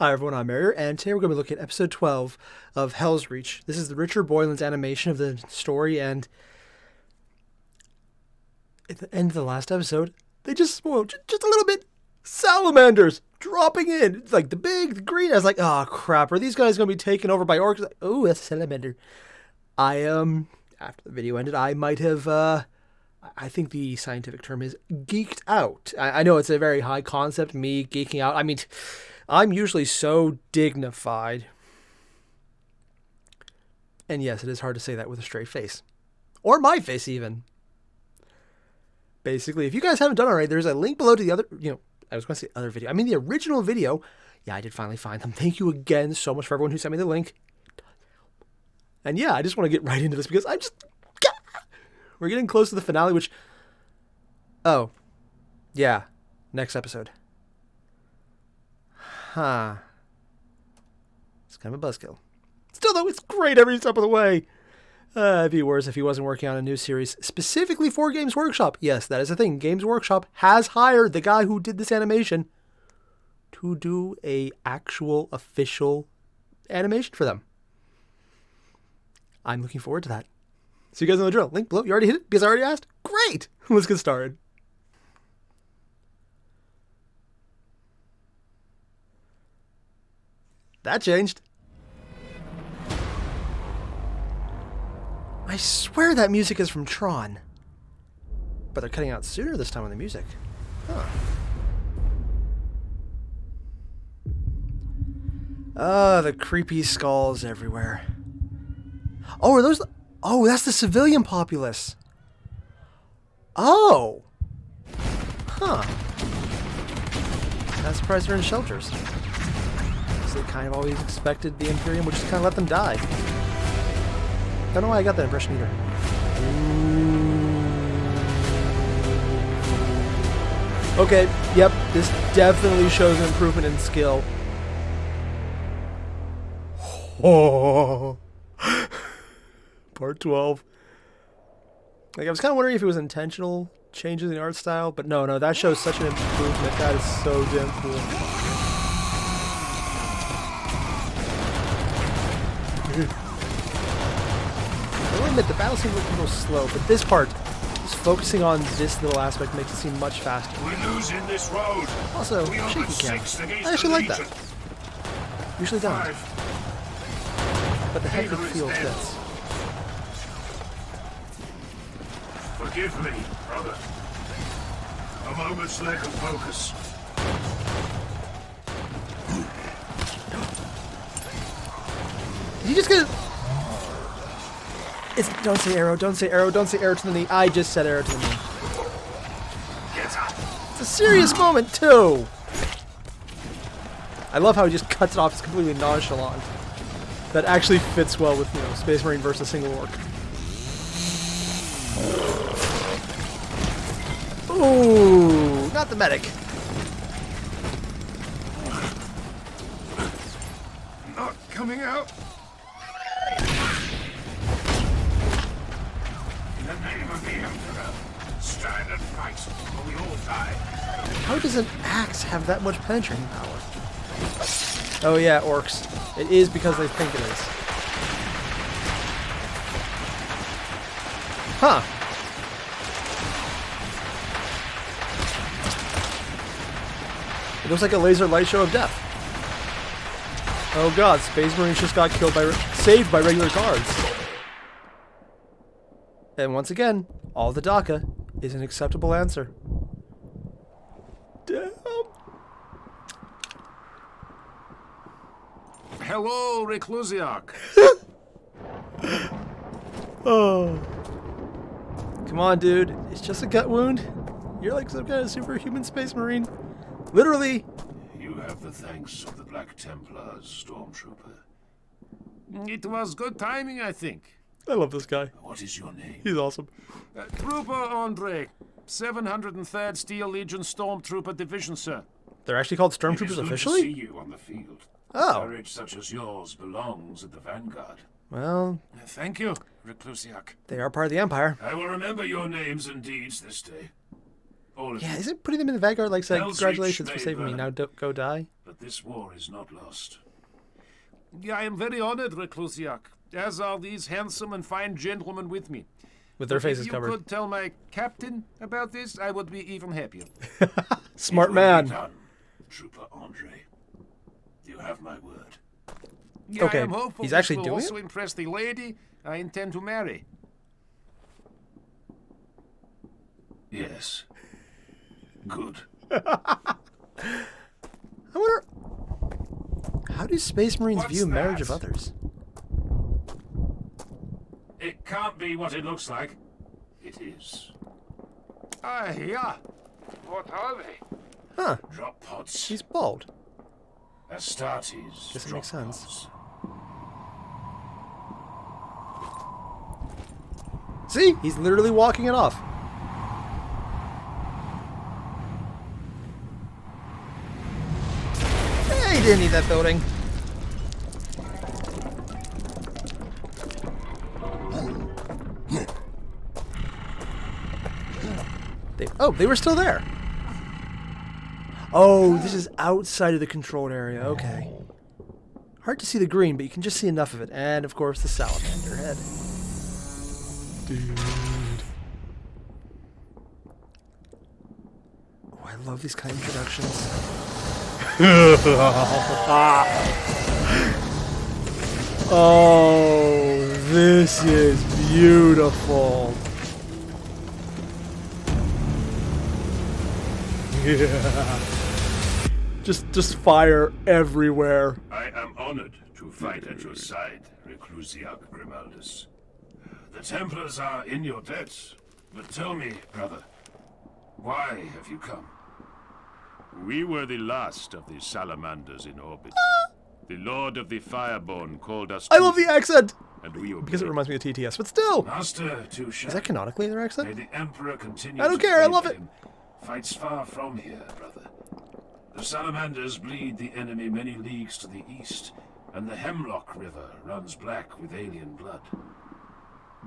Hi everyone, I'm Airier, and today we're going to be looking at episode 12 of Helsreach. This is the Richard Boylan's animation of the story, and at the end of the last episode, they just spoiled just a little bit. Salamanders dropping in. It's like the green. I was like, oh crap, are these guys going to be taken over by orcs? Like, oh, that's a salamander. After the video ended, I might have, I think the scientific term is geeked out. I know it's a very high concept, me geeking out. I mean, I'm usually so dignified. And yes, it is hard to say that with a straight face. Or my face, even. Basically, if you guys haven't done it already, there's a link below to the other, I was going to say other video. I mean, the original video. Yeah, I did finally find them. Thank you again so much for everyone who sent me the link. And yeah, I just want to get right into this because we're getting close to the finale, which, oh, yeah, next episode. Huh. It's kind of a buzzkill. Still, though, it's great every step of the way. It'd be worse if he wasn't working on a new series specifically for Games Workshop. Yes, that is a thing. Games Workshop has hired the guy who did this animation to do a actual official animation for them. I'm looking forward to that. So you guys know the drill. Link below. You already hit it because I already asked? Great! Let's get started. That changed. I swear that music is from Tron. But they're cutting out sooner this time on the music. Huh. The creepy skulls everywhere. Oh, are those... Oh, that's the civilian populace. Oh. Huh. Not surprised they're in shelters. They kind of always expected the Imperium would just kind of let them die. Don't know why I got that impression either. Okay, yep, this definitely shows an improvement in skill. Oh. Part 12. Like, I was kind of wondering if it was intentional changes in the art style, but no, that shows such an improvement. That is so damn cool. I will admit, the battle seems a little slow, but this part, just focusing on this little aspect makes it seem much faster. We're losing this road. Also, shaky cam. I actually like that. Usually don't. But the hectic feel fits. Forgive me, brother. A moment's lack of focus. Did you just get... Don't say arrow, don't say arrow, don't say arrow to the knee. I just said arrow to the knee. Get up. It's a serious moment, too. I love how he just cuts it off. It's completely nonchalant. That actually fits well with, Space Marine versus single orc. Ooh, not the medic. Not coming out. In the name of the Emperor, stand and fight, or we all die. How does an axe have that much penetrating power? Oh yeah, orcs. It is because they think it is. Huh. It looks like a laser light show of death. Oh god, Space Marines just got saved by regular guards. And once again, all the DACA is an acceptable answer. Damn. Hello, Helsreach. Oh. Come on, dude. It's just a gut wound. You're like some kind of superhuman Space Marine. Literally. You have the thanks of the Black Templars, Stormtrooper. It was good timing, I think. I love this guy. What is your name? He's awesome. Trooper Andre, 703rd Steel Legion Stormtrooper Division, sir. They're actually called It Stormtroopers is good officially? to see you on the field. Oh. Courage such as yours belongs at the vanguard. Well, Thank you, Helsreach. they are part of the Empire. I will remember your names and deeds this day. All of Yeah, you. isn't putting them in the Vanguard like saying, Helsreach congratulations for may saving me, burn. now go die? But this war is not lost. Yeah, I am very honored, Reclusiac, as are these handsome and fine gentlemen with me. With their faces If you covered. could tell my captain about this, I would be even happier. Smart It will be man. done, Trooper Andre. You have my word. Yeah, Okay, I am hopeful he's this actually will doing also impress the lady I intend to marry. Yes. Good. I wonder, how do Space Marines What's view marriage of that? others? It can't be what it looks like. It is. Ah, yeah. What are they? Huh, Drop pods. he's bald. Astartes. Guess it drop makes sense. pods. See, he's literally walking it off. Hey, he didn't need that building. They were still there. Oh, this is outside of the controlled area. Okay. Hard to see the green, but you can just see enough of it. And, of course, the salamander head. Dude. Oh, I love these kind of introductions. Oh, this is beautiful. Yeah. Just fire everywhere. I am honored to fight at your side, Reclusiac Grimaldus. The Templars are in your debt, but tell me, brother, why have you come? We were the last of the Salamanders in orbit. The Lord of the Fireborn called us I to love the accent and we obeyed. because it reminds me of TTS, but still. Master Tushan. Is that canonically their May accent? the Emperor continue I don't to care, I favor love it. him. Fights far from here, brother. The Salamanders bleed the enemy many leagues to the east, and the Hemlock River runs black with alien blood.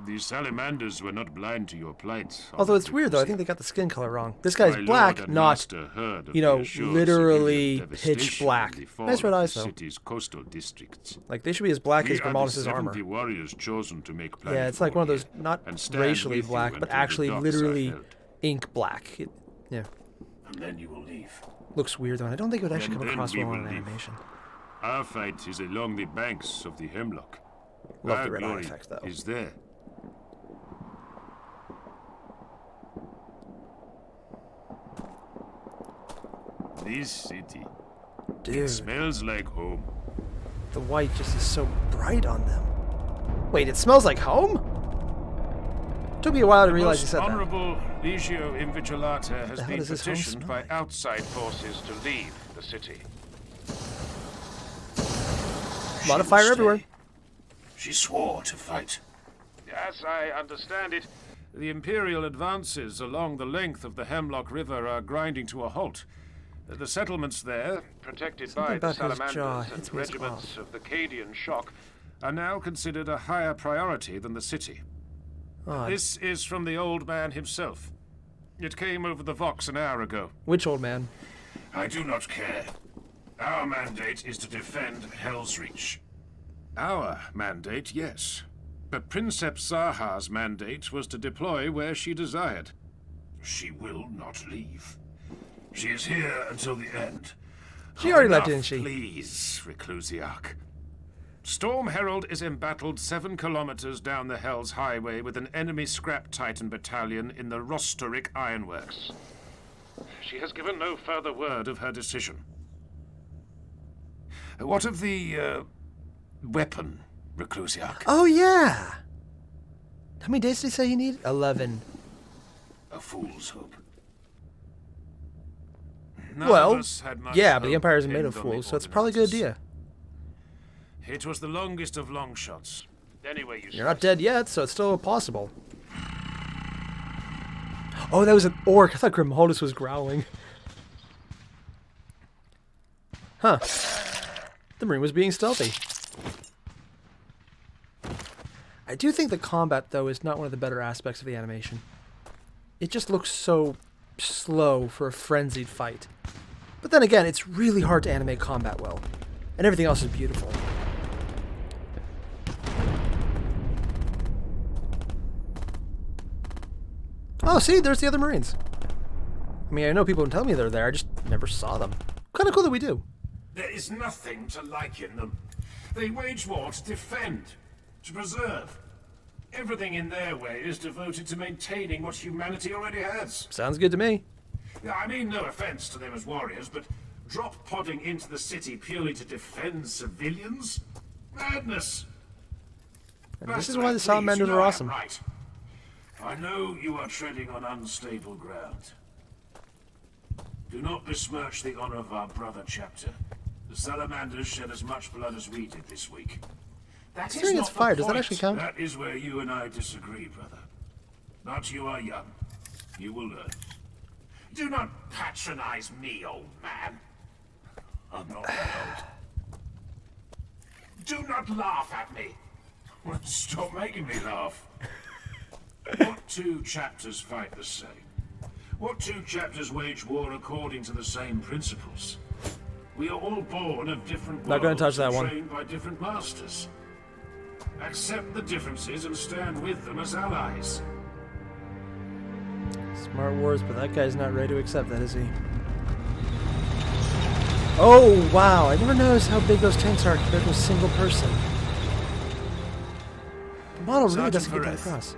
The Salamanders were not blind to your plight. Although it's weird though, I think they got the skin color wrong. This guy's My black, Lord and not, Master heard of you know, the assured literally civilian pitch devastation black. in the fall Nice red of eyes, the though. city's coastal districts. like they should be as black We as are the Grimaldus' armor. 70 warriors chosen to make Yeah, it's like one of those Planetfall not and stand racially with you black, but until the actually docks are literally held. ink black. Yeah, And then you will leave. looks weird though. And I don't think it would actually And come then across we well in will an leave. animation. Our fight is along the banks of the Hemlock. Love Our the red eye glory effect though. is there. This city Dude, smells like home. the white just is so bright on them. Wait, it smells like home? Took me a while to realize you Most said that. Honorable Legio Invigilata The has hell been does this home petitioned smell by like? outside forces to leave the city. A lot of She fire will everywhere. stay. She swore to fight. As I understand it, the Imperial advances along the length of the Hemlock River are grinding to a halt. The settlements there, protected Something by the about his jaw Salamanders hits and me as regiments off. of the Cadian Shock, are now considered a higher priority than the city. Odd. This is from the old man himself. It came over the Vox an hour ago. Which old man? I do not care. Our mandate is to defend Helsreach. Our mandate, yes. But Princeps Zaha's mandate was to deploy where she desired. She will not leave. She is here until the end. She already left, Enough, didn't she? Please, Reclusiac. Storm Herald is embattled 7 kilometers down the Hell's Highway with an enemy scrap Titan battalion in the Rostoric Ironworks. She has given no further word of her decision. What of the, weapon, Reclusiac? Oh yeah. How many days did he say he needed? 11. A fool's hope. None Well, of us had much yeah, but the hope Empire isn't made pinned of on the fools, so it's probably a good ordinances. idea. It was the longest of long shots. Anyway, You're not dead yet, so it's still possible. Oh, that was an orc. I thought Grimaldus was growling. Huh. The Marine was being stealthy. I do think the combat, though, is not one of the better aspects of the animation. It just looks so slow for a frenzied fight. But then again, it's really hard to animate combat well. And everything else is beautiful. Oh, see, there's the other Marines. I mean, I know people tell me they're there, I just never saw them. Kind of cool that we do. There is nothing to like in them. They wage war to defend, to preserve. Everything in their way is devoted to maintaining what humanity already has. Sounds good to me. Yeah, I mean no offense to them as warriors, but drop-podding into the city purely to defend civilians? Madness! And this is why the Salamanders are awesome. Right. I know you are treading on unstable ground. Do not besmirch the honor of our brother chapter. The Salamanders shed as much blood as we did this week. That is Considering not it's fire, the does that point. actually count? That is where you and I disagree, brother. But you are young. You will learn. Do not patronize me, old man. I'm not that old. Do not laugh at me. Stop making me laugh. What two chapters fight the same? What two chapters wage war according to the same principles? We are all born of different Not gonna touch that and one. trained by different masters. Accept the differences and stand with them as allies. Smart words, but that guy's not ready to accept that, is he? Oh, wow. I never noticed how big those tanks are compared to a single person. The model really Sergeant doesn't get that Perez. across.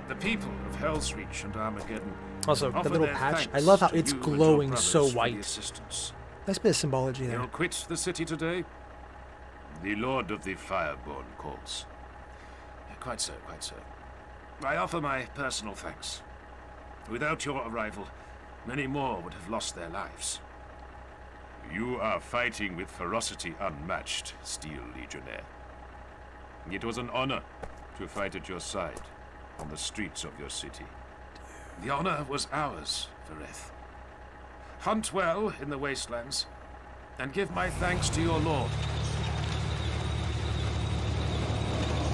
The people of Helsreach and Armageddon Also, the offer little their patch, I thanks love how to it's you and your glowing brothers so for the white. assistance. Nice bit of symbology there. You'll quit the city today? The Lord of the Fireborn calls. Quite so, quite so. I offer my personal thanks. Without your arrival, many more would have lost their lives. You are fighting with ferocity unmatched, Steel Legionnaire. It was an honor to fight at your side on the streets of your city. The honor was ours, Vereth. Hunt well in the wastelands, and give my thanks to your lord.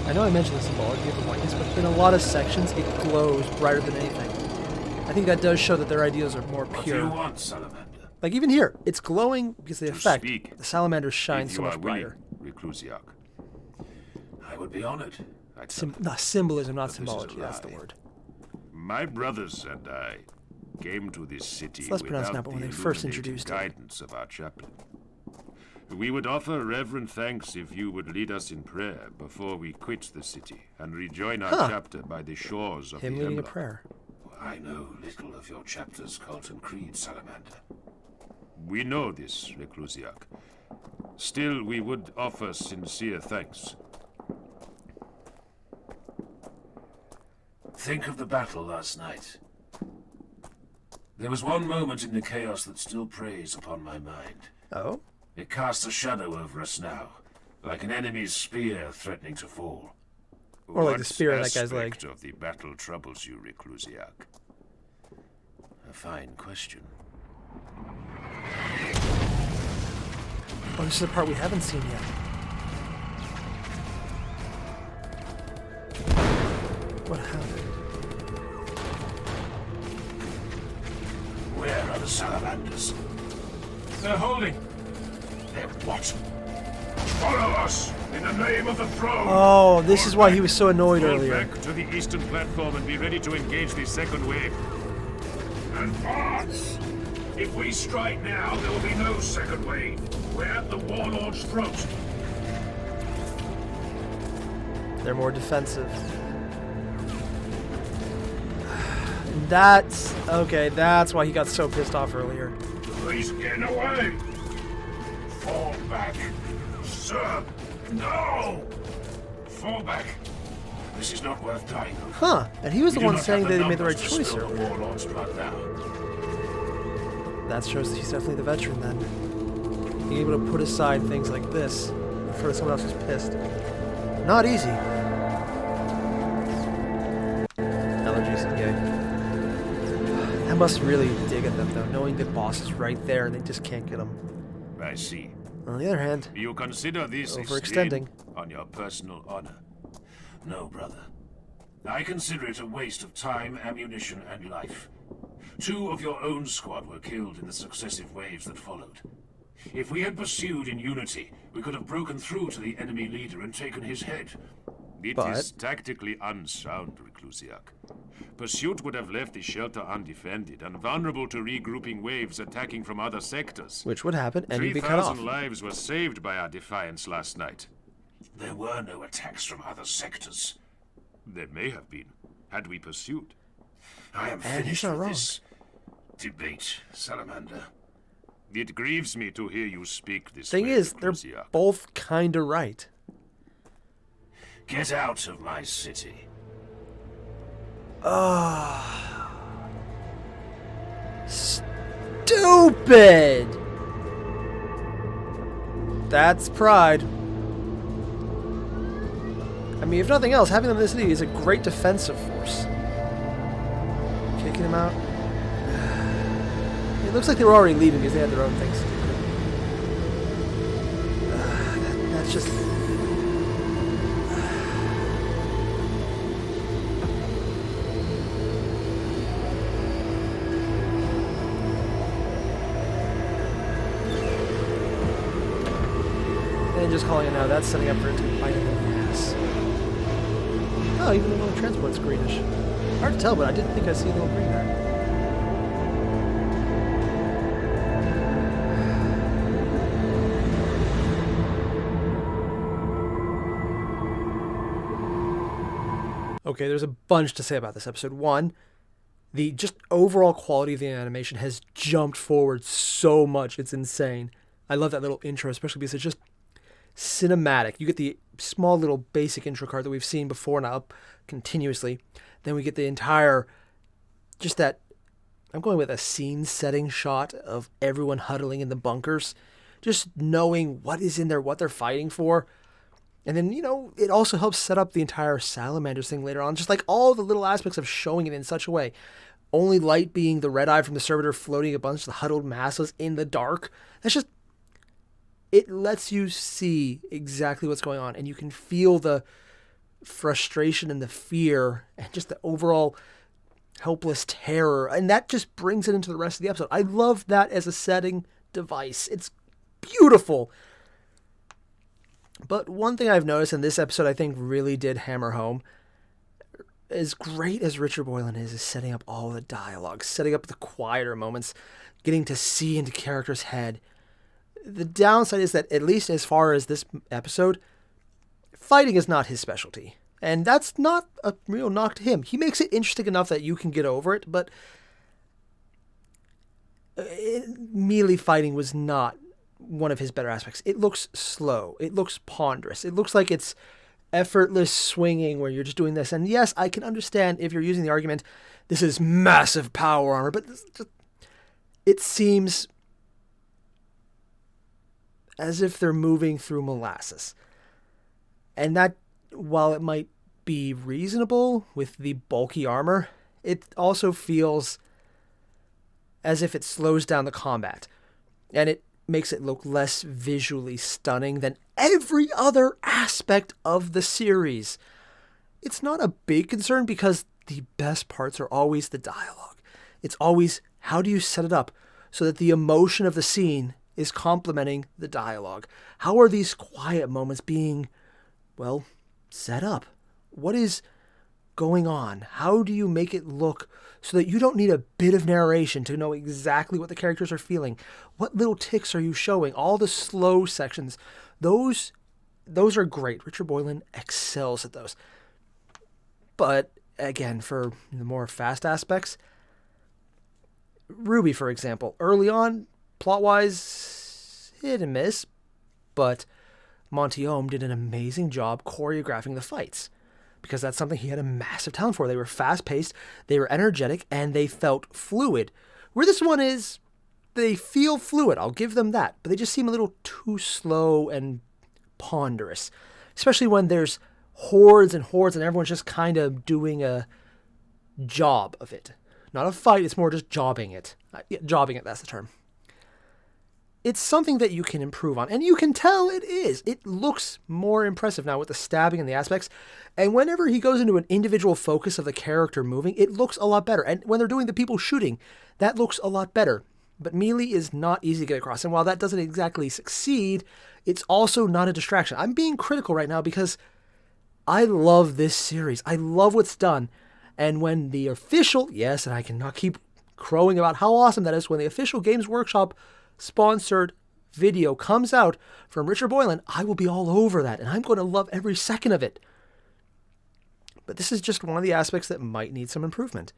I know I mentioned the symbology of the whiteness, but in a lot of sections, it glows brighter than anything. I think that does show that their ideas are more What do you pure. want, Salamander? Like even here, it's glowing because of the To effect. speak, The salamanders shine If so you much are willing, brighter. Reclusiac. I would be honored. I tell you, Symbolism, not But this is a symbology. That's the lie. word. my brothers and I came to this city It's less pronounced without now, but when the they first illuminating introduced it. guidance of our chaplain. We would offer reverent thanks if you would lead us in prayer before we quit the city and rejoin our Huh. chapter by the shores of Him the leading a Hemlock. prayer. I know little of your chapter's cult and creed, Salamander. We know this, Reclusiac. Still, we would offer sincere thanks. Think of the battle last night. There was one moment in the chaos that still preys upon my mind. Oh? It casts a shadow over us now, like an enemy's spear threatening to fall. Or like the What spear in that guy's leg. aspect of the battle troubles you, Reclusiac? A fine question. Oh, this is the part we haven't seen yet. What happened? Where are the Salamanders? They're holding. They're what? Follow us in the name of the throne. Oh, this is why he was so annoyed Fall earlier. back to the eastern platform and be ready to engage the second wave. Advance! If we strike now, there will be no second wave. We're at the warlord's throat. They're more defensive. That's... okay, that's why he got so pissed off earlier. He's getting away. Fall back. Sir, no! Fall back. This is not worth dying over. Huh, and he was the We do one not saying have that the he made the right numbers to choice spill the earlier. warlord's blood now. That shows that he's definitely the veteran then. Being able to put aside things like this before someone else is pissed. Not easy. Allergies, okay. That must really dig at them though, knowing the boss is right there and they just can't get him. I see. On the other hand, You consider this a Overextending. stain on your personal honor. No, brother. I consider it a waste of time, ammunition, and life. 2 of your own squad were killed in the successive waves that followed. If we had pursued in unity, we could have broken through to the enemy leader and taken his head. It is tactically unsound, Reclusiac. Pursuit would have left the shelter undefended and vulnerable to regrouping waves attacking from other sectors. Which would happen, and you'd be cut off. 3,000 lives were saved by our defiance last night. There were no attacks from other sectors. There may have been, had we pursued. I am And he's finished not with wrong. this debate, Salamander. It grieves me to hear you speak this Thing way, is, they're Reclusiac. both kind of right. Get out of my city. Stupid! That's pride. I mean, if nothing else, having them in the city is a great defensive force. Kicking them out. It looks like they were already leaving because they had their own things to do. That's just... And just calling it now, that's setting up for it to bite in the ass. Oh, even the little transport's greenish. Hard to tell, but I didn't think I'd see a little green there. Okay, there's a bunch to say about this episode. One, the just overall quality of the animation has jumped forward so much. It's insane. I love that little intro, especially because it's just cinematic. You get the small little basic intro card that we've seen before now up continuously. Then we get the entire, just that, I'm going with a scene setting shot of everyone huddling in the bunkers, just knowing what is in there, what they're fighting for. And then, you know, it also helps set up the entire Salamanders thing later on. Just like all the little aspects of showing it in such a way. Only light being the red eye from the servitor floating a bunch of huddled masses in the dark. That's just, it lets you see exactly what's going on. And you can feel the frustration and the fear and just the overall helpless terror. And that just brings it into the rest of the episode. I love that as a setting device. It's beautiful. But one thing I've noticed in this episode I think really did hammer home, as great as Richard Boylan is setting up all the dialogue, setting up the quieter moments, getting to see into characters' head. The downside is that, at least as far as this episode, fighting is not his specialty. And that's not a real knock to him. He makes it interesting enough that you can get over it, but melee fighting was not one of his better aspects. It looks slow. It looks ponderous. It looks like it's effortless swinging where you're just doing this. And yes, I can understand if you're using the argument, this is massive power armor, but it seems as if they're moving through molasses. And that, while it might be reasonable with the bulky armor, it also feels as if it slows down the combat. And it makes it look less visually stunning than every other aspect of the series. It's not a big concern because the best parts are always the dialogue. It's always, how do you set it up so that the emotion of the scene is complementing the dialogue? How are these quiet moments being, well, set up? What is going on? How do you make it look so that you don't need a bit of narration to know exactly what the characters are feeling? What little ticks are you showing? All the slow sections, those are great. Richard Boylan excels at those. But again, for the more fast aspects, Ruby, for example, early on, plot-wise, hit and miss, but Monty Ohm did an amazing job choreographing the fights, because that's something he had a massive talent for. They were fast-paced, they were energetic, and they felt fluid. Where this one is, they feel fluid, I'll give them that, but they just seem a little too slow and ponderous, especially when there's hordes and hordes and everyone's just kind of doing a job of it. Not a fight, it's more just jobbing it. Jobbing it, that's the term. it's something that you can improve on. And you can tell it is. It looks more impressive now with the stabbing and the aspects. And whenever he goes into an individual focus of the character moving, it looks a lot better. And when they're doing the people shooting, that looks a lot better. But melee is not easy to get across. And while that doesn't exactly succeed, it's also not a distraction. I'm being critical right now because I love this series. I love what's done. And when the official, yes, and I cannot keep crowing about how awesome that is, when the official Games Workshop sponsored video comes out from Richard Boylan, I will be all over that, and I'm going to love every second of it. But this is just one of the aspects that might need some improvement.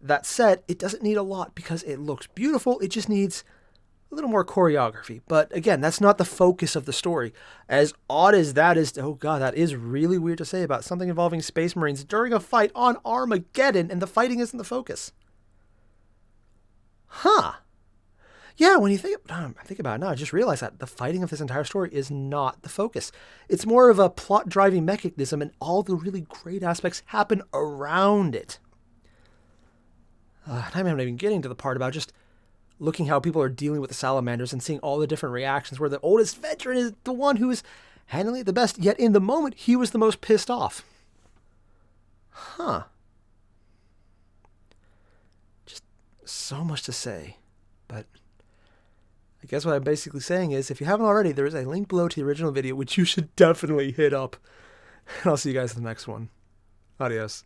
That said, it doesn't need a lot because it looks beautiful. It just needs a little more choreography. But again, that's not the focus of the story. As odd as that is, oh god, that is really weird to say about something involving Space Marines during a fight on Armageddon, and the fighting isn't the focus. Huh. Yeah, when you think about it now, I just realized that the fighting of this entire story is not the focus. It's more of a plot-driving mechanism, and all the really great aspects happen around it. I'm not even getting to the part about just looking how people are dealing with the Salamanders and seeing all the different reactions where the oldest veteran is the one who is handling it the best, yet in the moment, he was the most pissed off. Huh. Just so much to say, but I guess what I'm basically saying is, if you haven't already, there is a link below to the original video, which you should definitely hit up. And I'll see you guys in the next one. Adios.